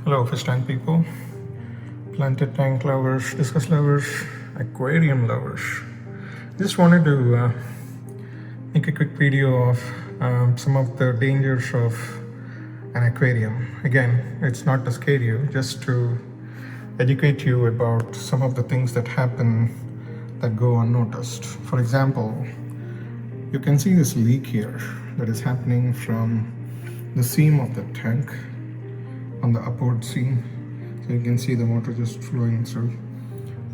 Hello, fish tank people, planted tank lovers, discus lovers, aquarium lovers. Just wanted to make a quick video of some of the dangers of an aquarium. Again, it's not to scare you, just to educate you about some of the things that happen that go unnoticed. For example, you can see this leak here that is happening from the seam of the tank on the upward seam. So you can see the water just flowing through.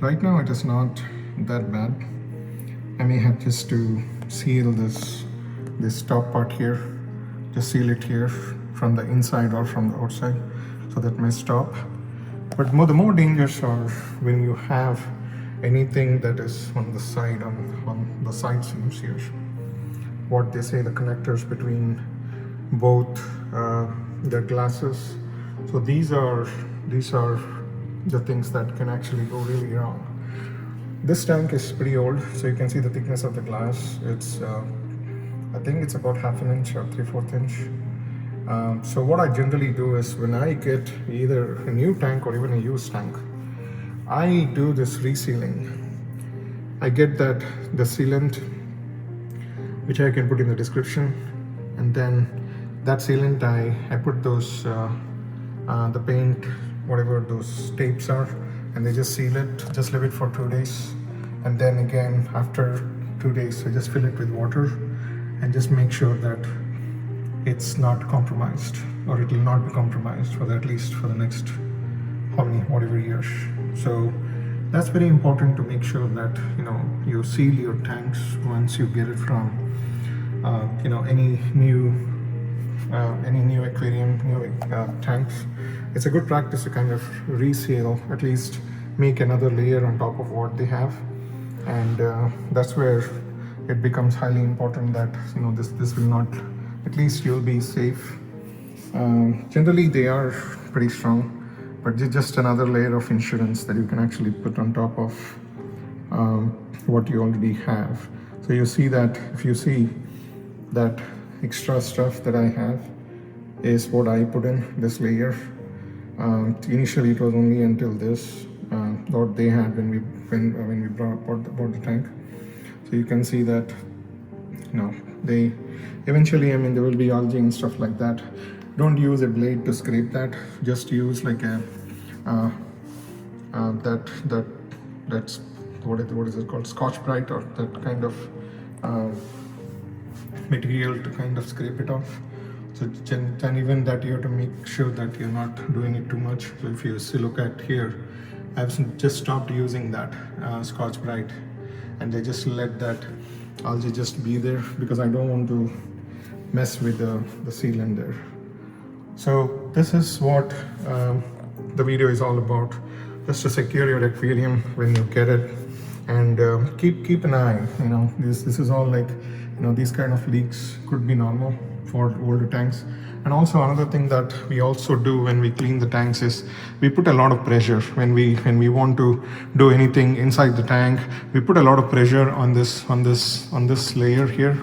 Right now it is not that bad. I may have just to seal this top part here, just seal it here from the inside or from the outside, so that may stop. But the more dangers are when you have anything that is on the side, on the side seams here. What they say, the connectors between both the glasses. So these are the things that can actually go really wrong. This tank is pretty old, so you can see the thickness of the glass. It's I think it's about ½ inch or 3/4 inch. So what I generally do is, when I get either a new tank or even a used tank, I do this resealing. I get the sealant, which I can put in the description, and then that sealant I put those the paint, whatever those tapes are, and they just seal it, just leave it for 2 days, and then again after 2 days I just fill it with water and just make sure that it's not compromised, or it will not be compromised for at least for the next whatever years. So that's very important, to make sure that you seal your tanks once you get it from any new aquarium, new tanks. It's a good practice to kind of reseal, at least make another layer on top of what they have, and that's where it becomes highly important that this will not, at least you'll be safe. Generally they are pretty strong, but just another layer of insurance that you can actually put on top of what you already have. So you see that, if you see that extra stuff that I have is what I put in this layer. Initially it was only until this what they had when we bought the tank. So you can see that they eventually, there will be algae and stuff like that. Don't use a blade to scrape that. Just use like a that's what is it called, Scotch-Brite, or that kind of material to kind of scrape it off. So and even that, you have to make sure that you're not doing it too much. So if you see, look at here, I've just stopped using that Scotch-Brite, and I just let that algae just be there, because I don't want to mess with the sealant there. So this is what the video is all about, just to secure your aquarium when you get it. And keep an eye. This is all like, these kind of leaks could be normal for older tanks. And also another thing that we also do when we clean the tanks is we put a lot of pressure when we want to do anything inside the tank. We put a lot of pressure on this layer here.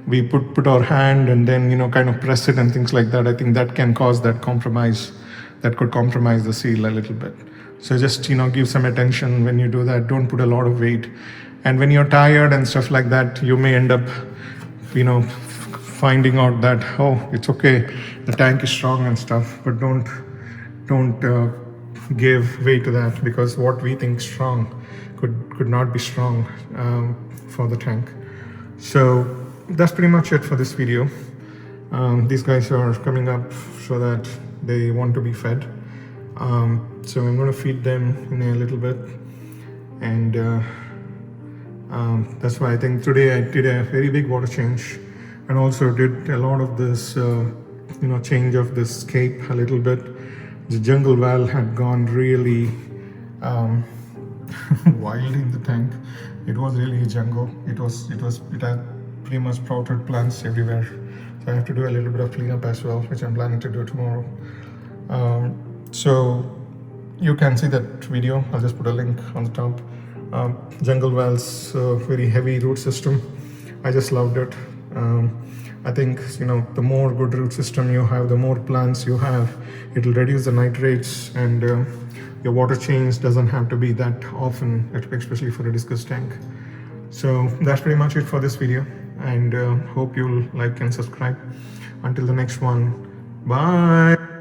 We put our hand and then kind of press it and things like that. I think that can cause that compromise. That could compromise the seal a little bit. So just give some attention when you do that. Don't put a lot of weight. And when you're tired and stuff like that, you may end up finding out that, oh, it's okay, the tank is strong and stuff, but don't give way to that, because what we think strong could not be strong for the tank. So that's pretty much it for this video. These guys are coming up so that they want to be fed. So I'm going to feed them in a little bit, and that's why I think today I did a very big water change, and also did a lot of this change of this scape a little bit. The jungle valve had gone really wild in the tank. It was really a jungle. It had pretty much sprouted plants everywhere. So I have to do a little bit of cleanup as well, which I'm planning to do tomorrow. So you can see that video. I'll just put a link on the top. Jungle valve's very heavy root system. I just loved it. I think, the more good root system you have, the more plants you have, it'll reduce the nitrates, and your water change doesn't have to be that often, especially for a discus tank. So that's pretty much it for this video, and hope you'll like and subscribe. Until the next one, bye.